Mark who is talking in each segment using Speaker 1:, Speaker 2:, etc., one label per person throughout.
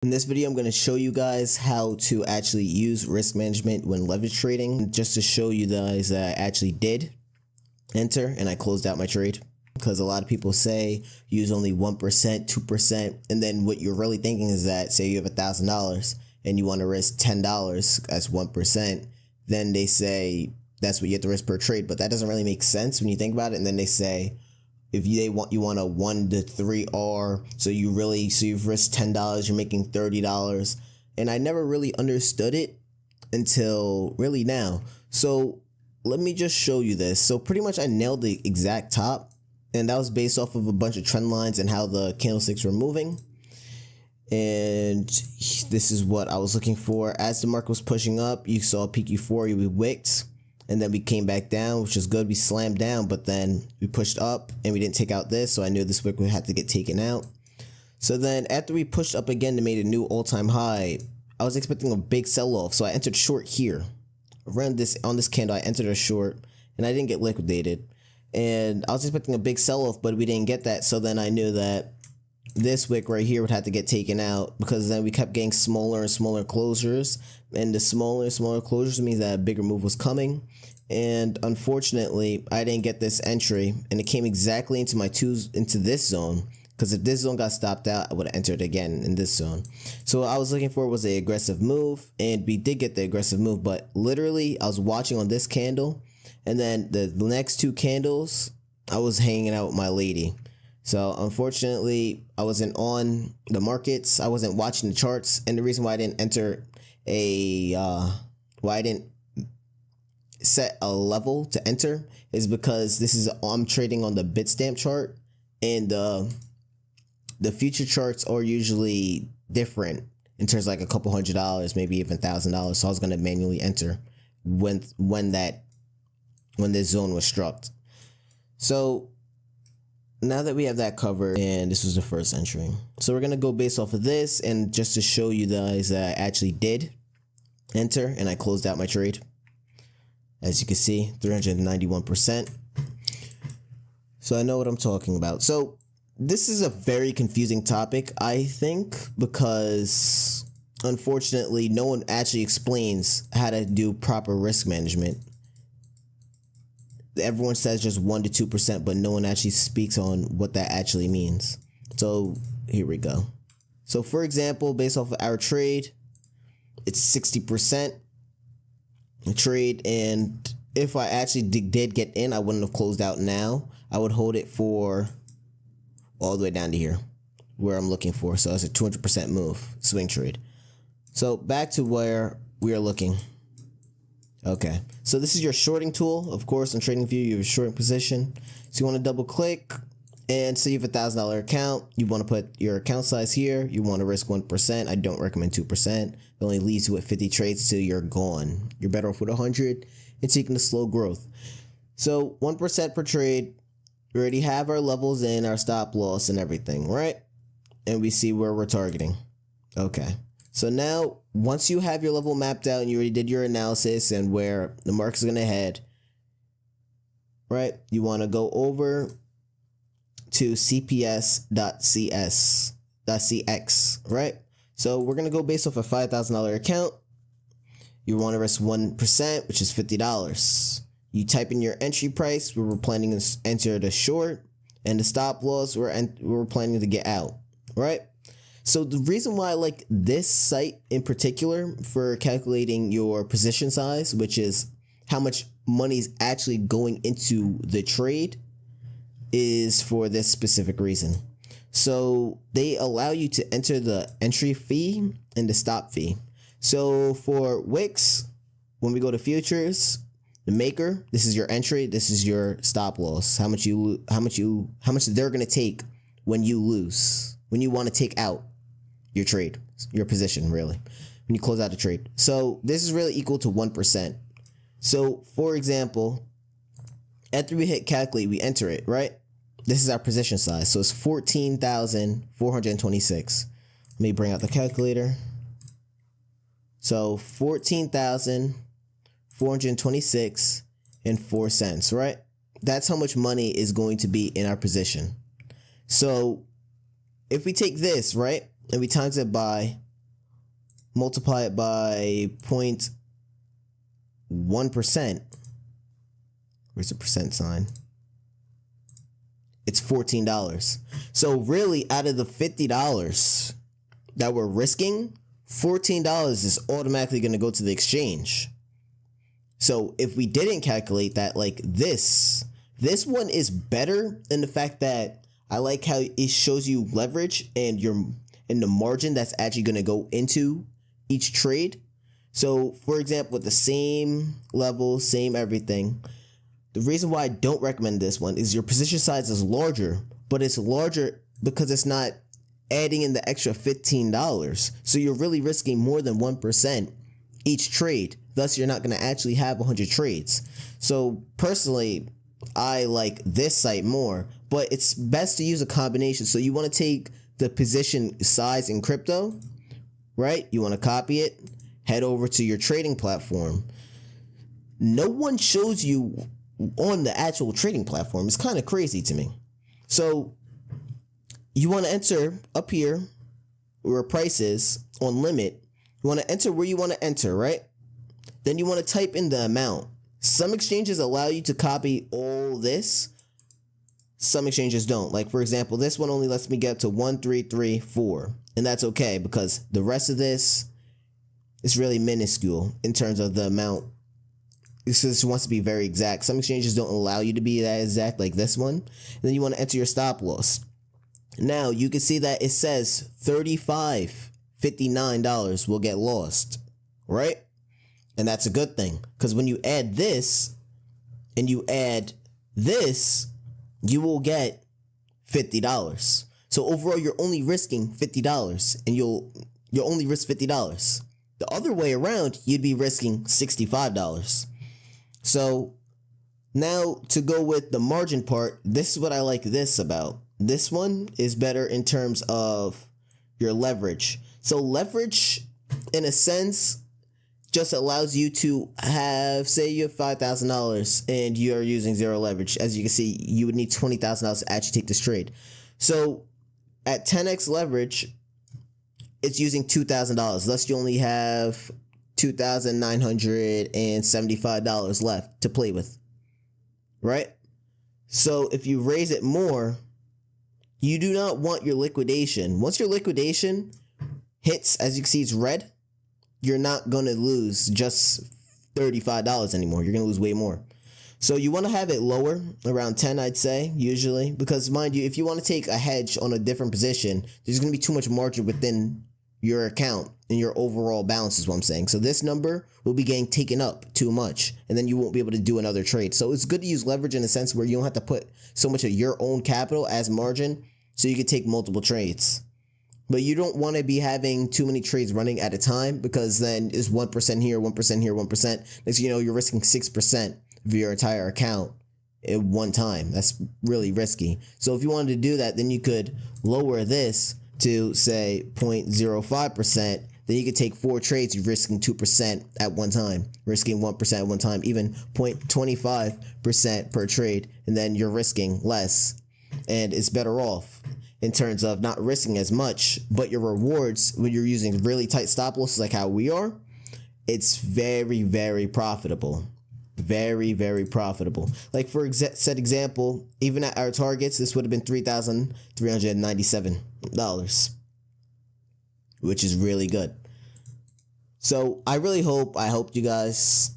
Speaker 1: In this video, I'm going to show you guys how to actually use risk management when leverage trading, just to show you guys that I actually did enter and I closed out my trade. Because a lot of people say use only 1%, 2%, and then what you're really thinking is that, say you have $1,000 and you want to risk $10 as 1%, then they say that's what you have to risk per trade, but that doesn't really make sense when you think about it. And then they say, if you want a 1 to 3 R, so you've risked $10, you're making $30, and I never really understood it until really now. So let me just show you this. So pretty much I nailed the exact top, and that was based off of a bunch of trend lines and how the candlesticks were moving. And this is what I was looking for. As the market was pushing up, you saw peak euphoria, we wicked. And then we came back down, which is good. We slammed down, but then we pushed up and we didn't take out this. So I knew this wick would have to get taken out. So then after we pushed up again and made a new all-time high, I was expecting a big sell-off. So I entered short here. Around this, on this candle, I entered a short and I didn't get liquidated. And I was expecting a big sell-off, but we didn't get that. So then I knew that this wick right here would have to get taken out, because then we kept getting smaller and smaller closures, and the smaller and smaller closures means that a bigger move was coming. And unfortunately, I didn't get this entry, and it came exactly into into this zone, because if this zone got stopped out, I would have entered again in this zone. So what I was looking for was an aggressive move, and we did get the aggressive move, but literally I was watching on this candle, and then the next two candles I was hanging out with my lady. So unfortunately, I wasn't on the markets. I wasn't watching the charts. And the reason why I didn't enter why I didn't set a level to enter is because I'm trading on the Bitstamp chart, and the future charts are usually different in terms of like a couple $100, maybe even $1,000. So I was going to manually enter when this zone was struck. So now that we have that covered, and this was the first entry, so we're going to go based off of this, and just to show you guys that I actually did enter and I closed out my trade. As you can see, 391%. So I know what I'm talking about. So this is a very confusing topic, I think, because unfortunately no one actually explains how to do proper risk management. Everyone says just 1 to 2%, but no one actually speaks on what that actually means. So here we go. So for example, based off of our trade, it's 60% trade, and if I actually did get in, I wouldn't have closed out now. I would hold it for all the way down to here where I'm looking for. So it's a 200% move, swing trade. So back to where we are looking. Okay, so this is your shorting tool. Of course, on TradingView, you have a shorting position. So you want to double click, and say you have $1,000 account. You want to put your account size here. You want to risk 1%. I don't recommend 2%. It only leaves you with 50 trades till you're gone. You're better off with 100 and taking the slow growth. So 1% per trade. We already have our levels in, our stop loss and everything, right? And we see where we're targeting. Okay. So now, once you have your level mapped out and you already did your analysis and where the market's going to head, right, you want to go over to cps.cx, right? So we're going to go based off a $5,000 account. You want to risk 1%, which is $50. You type in your entry price. We were planning to enter the short, and the stop loss we're planning to get out, right? So the reason why I like this site in particular for calculating your position size, which is how much money is actually going into the trade, is for this specific reason. So they allow you to enter the entry fee and the stop fee. So for Wix, when we go to futures, the maker, this is your entry, this is your stop loss. How much they're going to take when you lose, when you want to take out your trade, your position, really, when you close out a trade. So this is really equal to 1%. So for example, after we hit calculate, we enter it, right? This is our position size. So it's 14,426. Let me bring out the calculator. So 14,426 and 4 cents, right? That's how much money is going to be in our position. So if we take this, right, and we times it by multiply it by 0.1%. Where's the percent sign? It's $14. So really, out of the $50 that we're risking, $14 is automatically going to go to the exchange. So if we didn't calculate that, like this one is better in the fact that I like how it shows you leverage and the margin that's actually going to go into each trade. So for example, with the same level, same everything, the reason why I don't recommend this one is your position size is larger, but it's larger because it's not adding in the extra $15. So you're really risking more than 1% each trade. Thus, you're not going to actually have 100 trades. So personally, I like this site more, but it's best to use a combination. So you want to take the position size in crypto, right? You want to copy it, head over to your trading platform. No one shows you on the actual trading platform. It's kind of crazy to me. So you want to enter up here where price is on limit. You want to enter where you want to enter, right? Then you want to type in the amount. Some exchanges allow you to copy all this. Some exchanges don't. Like, for example, this one only lets me get up to 1334. And that's okay because the rest of this is really minuscule in terms of the amount. This wants to be very exact. Some exchanges don't allow you to be that exact, like this one. And then you want to enter your stop loss. Now, you can see that it says $35.59 will get lost, right? And that's a good thing because when you add this and you add this, you will get $50. So overall, you're only risking $50 and you'll only risk $50. The other way around, you'd be risking $65. So now to go with the margin part, this is what I like this about. This one is better in terms of your leverage. So leverage, in a sense, just allows you to have, say you have $5,000 and you're using zero leverage. As you can see, you would need $20,000 to actually take this trade. So at 10x leverage, it's using $2,000. Thus, you only have $2,975 left to play with, right? So if you raise it more, you do not want your liquidation. Once your liquidation hits, as you can see, it's red, you're not going to lose just $35 anymore. You're going to lose way more. So you want to have it lower, around 10, I'd say, usually. Because mind you, if you want to take a hedge on a different position, there's going to be too much margin within your account and your overall balance is what I'm saying. So this number will be getting taken up too much, and then you won't be able to do another trade. So it's good to use leverage in a sense where you don't have to put so much of your own capital as margin so you can take multiple trades. But you don't want to be having too many trades running at a time because then it's 1% here, 1% here, 1%. Next thing you know, you're risking 6% of your entire account at one time. That's really risky. So if you wanted to do that, then you could lower this to say 0.05%. Then you could take 4 trades, you're risking 2% at one time, risking 1% at one time, even 0.25% per trade, and then you're risking less. And it's better off in terms of not risking as much, but your rewards when you're using really tight stop losses like how we are, it's very, very profitable. Very, very profitable. Like for said example, even at our targets, this would have been $3,397, which is really good. So I hope you guys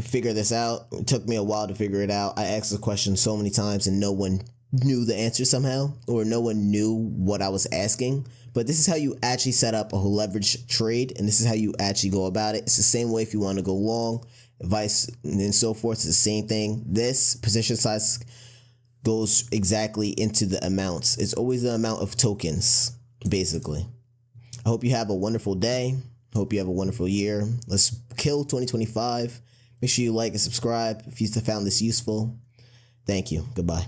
Speaker 1: figure this out. It took me a while to figure it out. I asked the question so many times and no one knew the answer somehow, or no one knew what I was asking. But this is how you actually set up a leverage trade, and this is how you actually go about it. It's the same way if you want to go long, vice and so forth. It's the same thing. This position size goes exactly into the amounts. It's always the amount of tokens, basically. I hope you have a wonderful day. Hope you have a wonderful year. Let's kill 2025. Make sure you like and subscribe if you found this useful. Thank you. Goodbye.